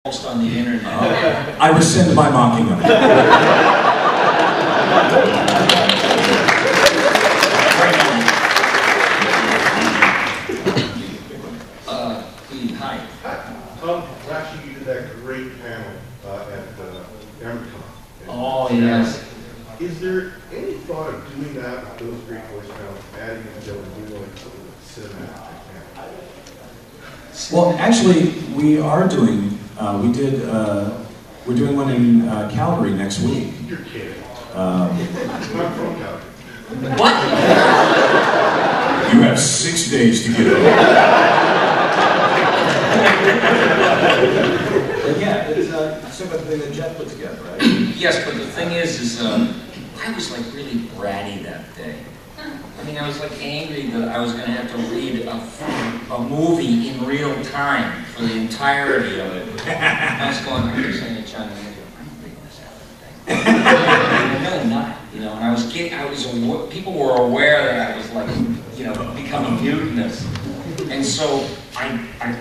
On the internet. I rescind my mocking of it. Hi. Actually, you did that great panel at Amazon. Oh, yes. Is there any thought of doing that with those great voice panels, adding it together and doing like cinematic panel? Well, actually, we are doing. We're doing one in Calgary next week. You're kidding. I'm from Calgary. What? You have 6 days to get it. Yeah, it's some of the thing that Jeff put together, right? Yes, but the thing is I was like really bratty that day. I mean, I was like angry that I was going to have to read a movie in real time for the entirety of it. I was going, I'm just saying to John, I'm reading this out of the thing. I'm really not, you know, and I was people were aware that I was like, you know, becoming mutinous. And so I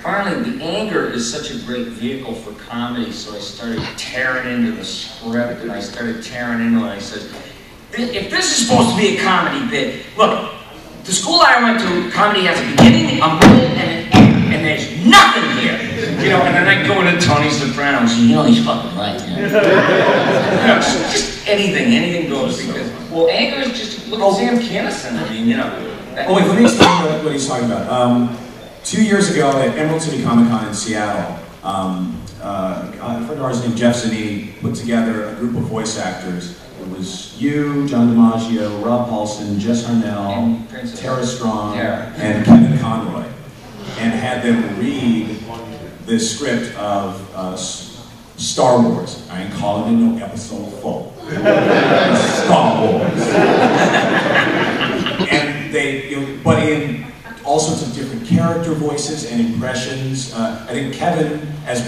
finally, the anger is such a great vehicle for comedy, so I started tearing into the script, and I started tearing into it, and I said, if this is supposed to be a comedy bit, look, the school I went to, comedy has a beginning, a middle, and an end, and there's nothing here. You know, and then I go into Tony Soprano's, you know, he's fucking right, you know. Just anything goes, because, well, anger is just, look at Sam Kinison, I mean, you know. Oh wait, let me explain what he's talking about. 2 years ago at Emerald City Comic Con in Seattle, a friend of ours named Jeff Zanini put together a group of voice actors. It was you, John DiMaggio, Rob Paulson, Jess Harnell, Tara Strong, and Kevin Conroy, and had them read the script of Star Wars. I ain't calling it no episode 4. Star Wars. And they, you know, but in all sorts of different character voices and impressions. I think Kevin, as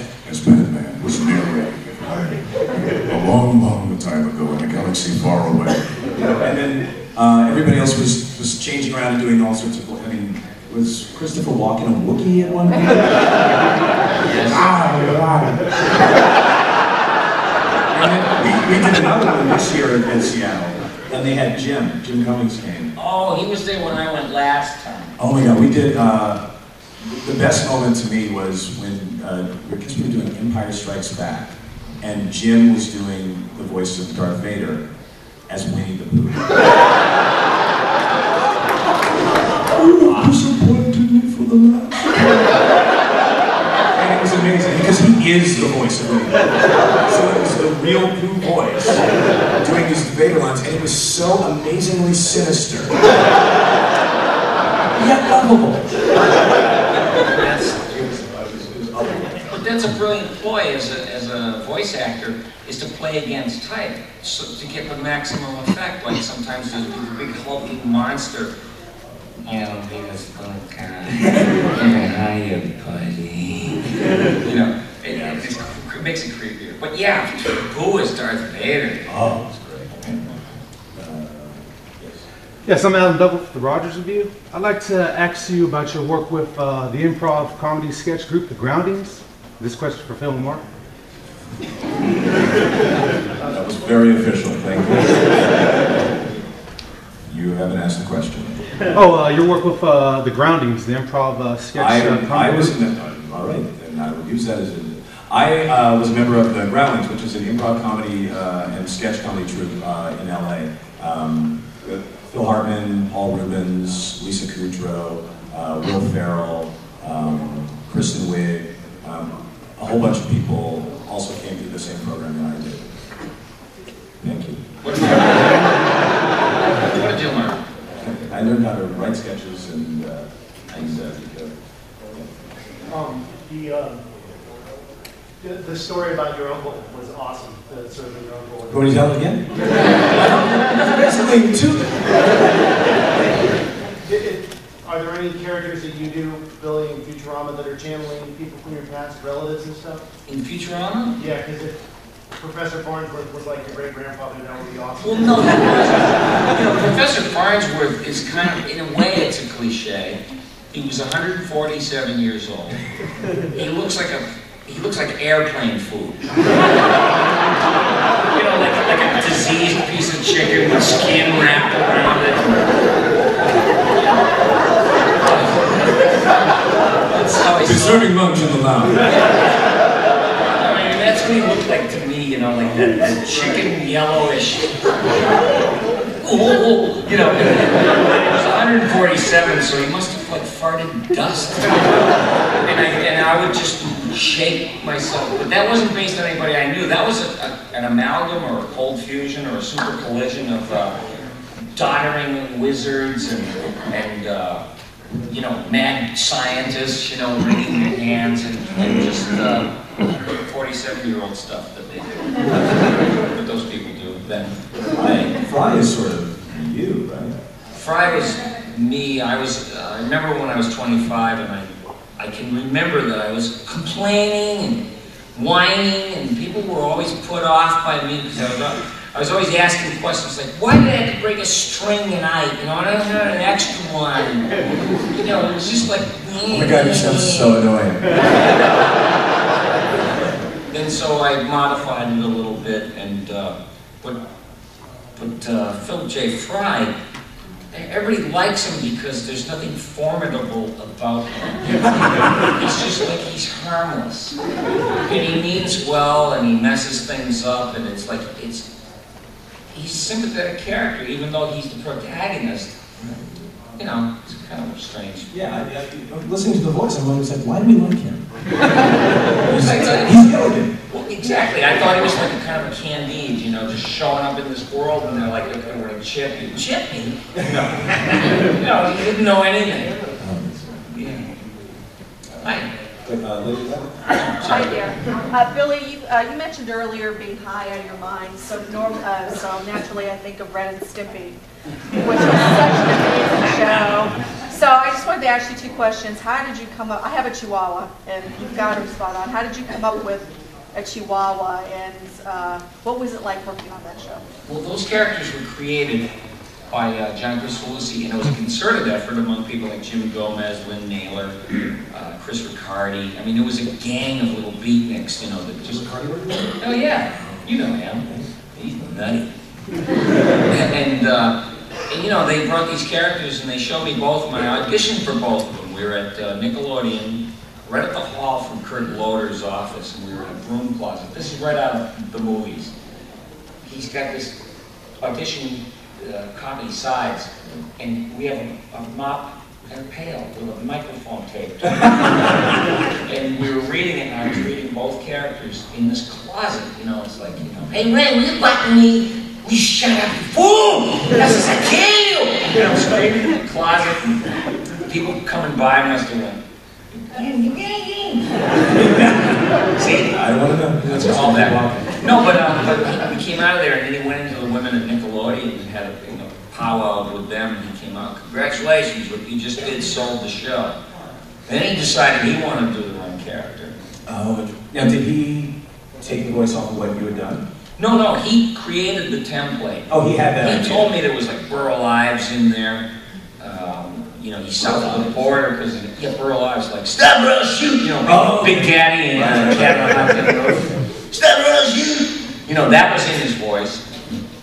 Batman, was narrating a long time ago in a galaxy far away. You know, and then everybody else was changing around and doing all sorts of. I mean, was Christopher Walken a Wookiee at one point? Yes. And then we did another one this year in Seattle, and they had Jim Cummings came. Oh, he was there when I went last time. Oh my God, we did. The best moment to me was when because we were doing Empire Strikes Back, and Jim was doing the voice of Darth Vader as Winnie the Pooh. Oh, disappointed me for the last. And it was amazing because he is the voice of Winnie the Pooh. So it was the real Pooh voice doing these Vader lines, and it was so amazingly sinister. Yet lovable. But that's a brilliant ploy as a voice actor, is to play against type, so to get the maximum effect. Like sometimes there's a big hulking monster. And he was going kind of, hiya, buddy. You know, it makes it creepier. But yeah, Pooh is Darth Vader. Oh, that's great. Yes, I'm Adam Double with the Rogers Review. I'd like to ask you about your work with the improv comedy sketch group, the Groundlings. This question for Phil and Mark. That was very official, thank you. You haven't asked the question. Oh, your work with the Groundlings, the improv sketch I was, all right, and I would use that as a, I was a member of the Groundlings, which is an improv comedy and sketch comedy troupe in LA. Phil Hartman, Paul Rubens, Lisa Kudrow, Will Ferrell, Kristen Wiig, a whole bunch of people also came through the same program that I did. Thank you. What did you learn? I learned how to write sketches and the story about your uncle was awesome. The sort of your uncle. Can you tell it again? Basically, Are there any characters that you do, Billy, in Futurama that are channeling people from your past, relatives and stuff? In Futurama? Yeah, because if Professor Farnsworth was like your great-grandfather, that would be awesome. Well, no, that wasn't. You know, Professor Farnsworth is kind of, in a way, it's a cliche. He was 147 years old. He looks like a he looks like airplane food. You know, like a diseased piece of chicken with skin wrapped around it. That's how he Serving lunch in the lounge. I mean, that's what he looked like to me, you know, like that chicken yellowish. Ooh, you know, he was 147, so he must have like farted dust. And I would just shake myself. But that wasn't based on anybody I knew. That was an amalgam or a cold fusion or a super collision of doddering wizards and you know, mad scientists, you know, wringing their hands and just 47-year-old stuff that they do. That those people do. Then Fry is sort of you, right? Fry was me. I remember when I was 25, and I can remember that I was complaining and whining, and people were always put off by me because I was always asking questions like, why did I have to break a string tonight? You know, I don't have an extra one. You know, it was just like, oh my God, you sound so annoying. And so I modified it a little bit, and but Philip J. Fry, everybody likes him because there's nothing formidable about him. He's just like, he's harmless. And he means well, and he messes things up, and it's like, he's a sympathetic character, even though he's the protagonist. You know, it's kind of strange. Yeah, listening to the voice, I'm always like, why do we like him? He's elegant. Well, exactly. I thought he was like a kind of a Candide, you know, just showing up in this world, and they're like, okay, we're gonna chip you. Chip me? No. No, he didn't know anything. Yeah. Hi. Hi there. Billy, you mentioned earlier being high on your mind, so naturally I think of Ren and Stimpy, which is such an amazing show. So I just wanted to ask you two questions. How did you come up, I have a Chihuahua, and you've got her spot on. How did you come up with a Chihuahua, and what was it like working on that show? Well, those characters were created by John Crisolucci, and it was a concerted effort among people like Jim Gomez, Lynn Naylor, Chris Riccardi. I mean, it was a gang of little beatniks, you know, that just... Oh yeah, you know him. He's nutty. and you know, they brought these characters and they showed me both of them. I auditioned for both of them. We were at Nickelodeon, right at the hall from Kurt Loder's office, and we were in a broom closet. This is right out of the movies. He's got this audition copy sides, and we have a mop and a pail with a microphone taped. And we were reading it, and I was reading both characters in this closet. You know, it's like, you know, hey Ray, will you button me? You shut up, you fool! That's I kill you! And I'm screaming in the closet, and people coming by must have went, see? I don't want to know. That's all that. No, but we came out of there, and then he went into the women at Nickelodeon and had a powwow with them, and he came out, congratulations, what you just did sold the show. Then he decided he wanted to do the wrong character. Oh, now did he take the voice off of what you had done? No, he created the template. Oh, he had that. He told me there was like Burl Ives in there. You know, he's south of the border because Burl Ives like, stop or I'll shoot! You know, Big Daddy and Cat on the Roof. Stop or I'll shoot! You know, that was in his voice.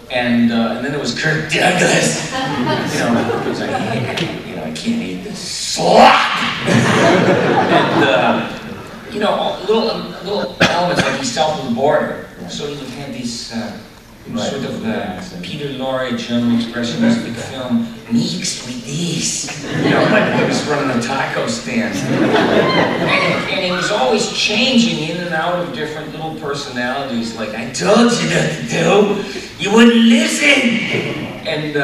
And then there was Kirk Douglas. You know, because I can't eat this slop! And, you know, little elements like he's south of the border. So he would have these sort of Peter Lorre German expressionistic film, mixed with this. You know, like he was running a taco stand. And he was always changing in and out of different little personalities, like, I told you not to do, you wouldn't listen! And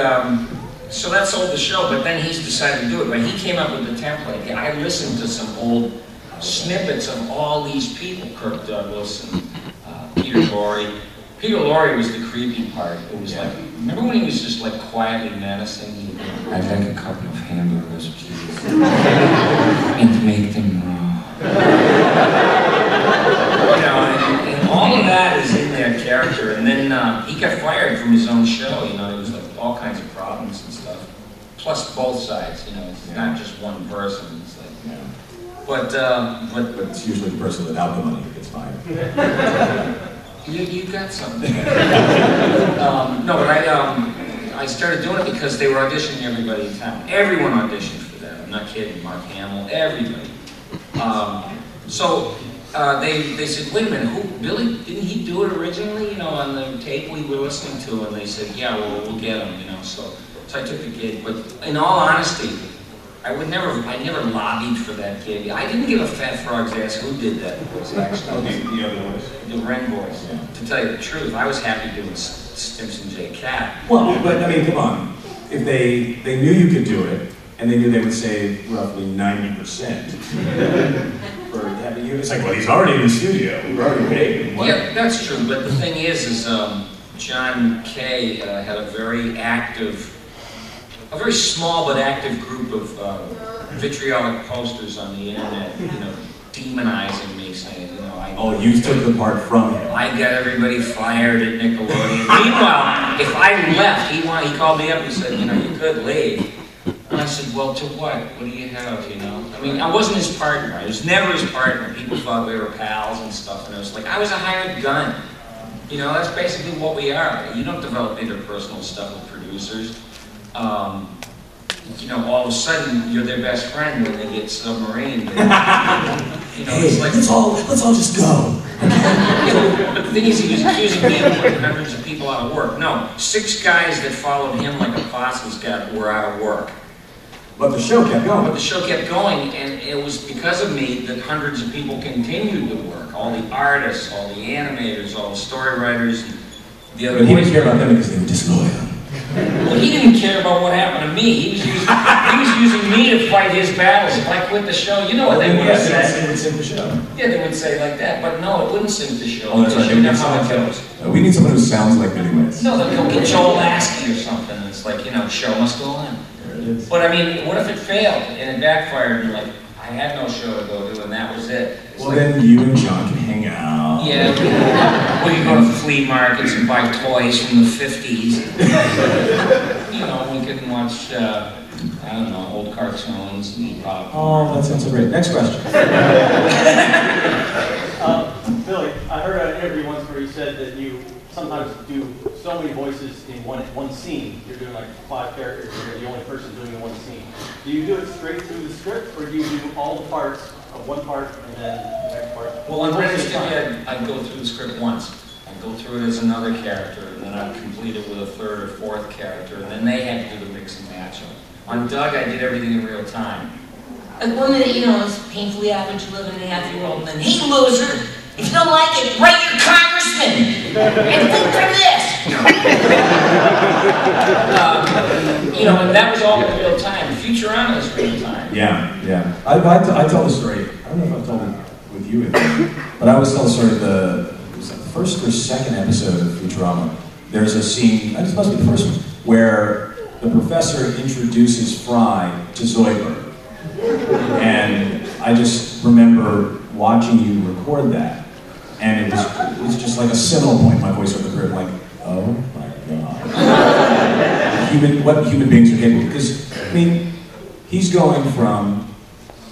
so that sold the show, but then he's decided to do it. But he came up with the template. I listened to some old snippets of all these people, Kirk Douglas and Peter Lorre. Peter Lorre was the creepy part. It was like, remember when he was just like quietly menacing? I'd like a couple of hamburgers, please. And make them raw. You know, and all of that is in their character. And then he got fired from his own show. You know, there was like all kinds of problems and stuff. Plus both sides, you know, it's not just one person. It's like, you know. But it's usually the person without the money that gets fired. you got something. No, but I started doing it because they were auditioning everybody in town. Everyone auditioned for that. I'm not kidding. Mark Hamill, everybody. So they said, wait a minute, Billy, didn't he do it originally, you know, on the tape we were listening to? And they said, yeah, well, we'll get him, you know. So I took the gig. But in all honesty, I never lobbied for that gig. I didn't give a fat frog's ass who did that voice, actually. The other voice? The Ren voice. Yeah. To tell you the truth, I was happy doing Stimson J. Cat. Well, but I mean, come on. If they knew you could do it, and they knew they would save roughly 90% for having you, it's like, well, he's already in the studio. We've already paid him. Yeah, that's true. But the thing is John Kay had a very small but active group of vitriolic posters on the internet, you know, demonizing me, saying, you know, oh, you took the part from him. I got everybody fired at Nickelodeon. Meanwhile, if I left, he called me up and said, you know, you could leave. And I said, well, to what? What do you have, you know? I mean, I wasn't his partner. I was never his partner. People thought we were pals and stuff, and I was like, I was a hired gun. You know, that's basically what we are. You don't develop interpersonal stuff with producers. You know, all of a sudden, you're their best friend when they get submarined. And, you know, it's like, let's all just go. But the thing is, he was accusing me of putting hundreds of people out of work. No, 6 guys that followed him like apostles were out of work. But the show kept going. But the show kept going, and it was because of me that hundreds of people continued to work. All the artists, all the animators, all the story writers, and the other. But he didn't care about them because they were disloyal. Well, he didn't care about what happened to me. He was using me to fight his battles. If I quit the show, you know what they would have said. They would sink the show. Yeah, they would say like that. But no, it wouldn't sink the show. Oh, that's right. You know how it goes. We need someone who sounds like Billy Wentz. No, they'll go get Joel Lasky or something. And it's like, you know, show must go on. There it is. But I mean, what if it failed and it backfired and like, I had no show to go to and that was it? It's Well, like, then you and John can hang out. yeah, we could go to flea markets and buy toys from the 50s. You know, we could watch, I don't know, old cartoons and eat popcorn. Oh, that sounds so great. Next question. Billy, I heard an interview once where you said that you sometimes do so many voices in one scene. You're doing like 5 characters, and you're the only person doing one scene. Do you do it straight through the script, or do you do all the parts of one part and then the next part? Well, on Ren and Stimpy, I'd go through the script once. I'd go through it as another character, and then I'd complete it with a 3rd or 4th character, and then they had to do the mix and match. On Doug, I did everything in real time. Like 1 minute, you know, it's painfully average 11-and-a-half-year-old, and then, hey, loser, if you don't like it, write your congressman and vote for this. You know, and that was all in real time. Futurama is real time. Yeah, yeah. I tell the story. I don't know if I've told it with you, but I always tell the story of the 1st or 2nd episode of Futurama. There's a scene, this must be the 1st one, where the professor introduces Fry to Zoidberg. And I just remember watching you record that. And it was just like a seminal point in my voiceover career, like, oh my God. What human beings are capable of. Because, I mean, he's going from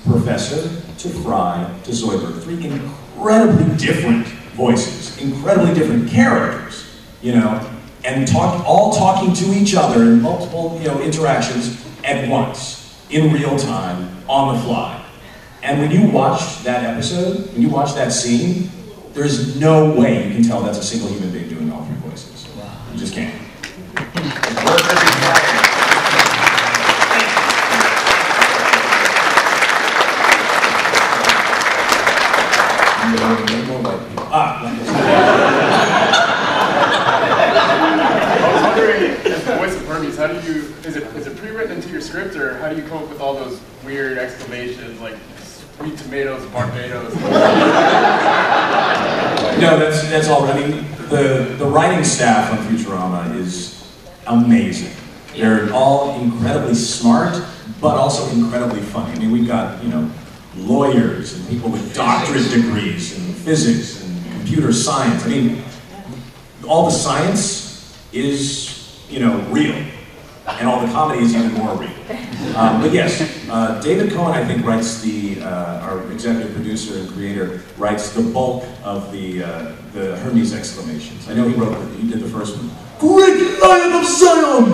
Professor to Fry to Zoidberg. 3 incredibly different voices, incredibly different characters, you know, and all talking to each other in multiple, you know, interactions at once, in real time, on the fly. And when you watch that episode, when you watch that scene, there's no way you can tell that's a single human being doing all 3 voices. You just can't. How do you, is it pre-written into your script, or how do you come up with all those weird exclamations like sweet tomatoes, Barbados? No, that's all. I mean, the writing staff on Futurama is amazing. They're all incredibly smart, but also incredibly funny. I mean, we've got, you know, lawyers and people with doctorate degrees in physics and computer science. I mean, all the science is, you know, real. and all the comedy is even more real. But yes, David Cohen, I think, writes our executive producer and creator, writes the bulk of the Hermes exclamations. I know he did the first one. Great Lion of Zion!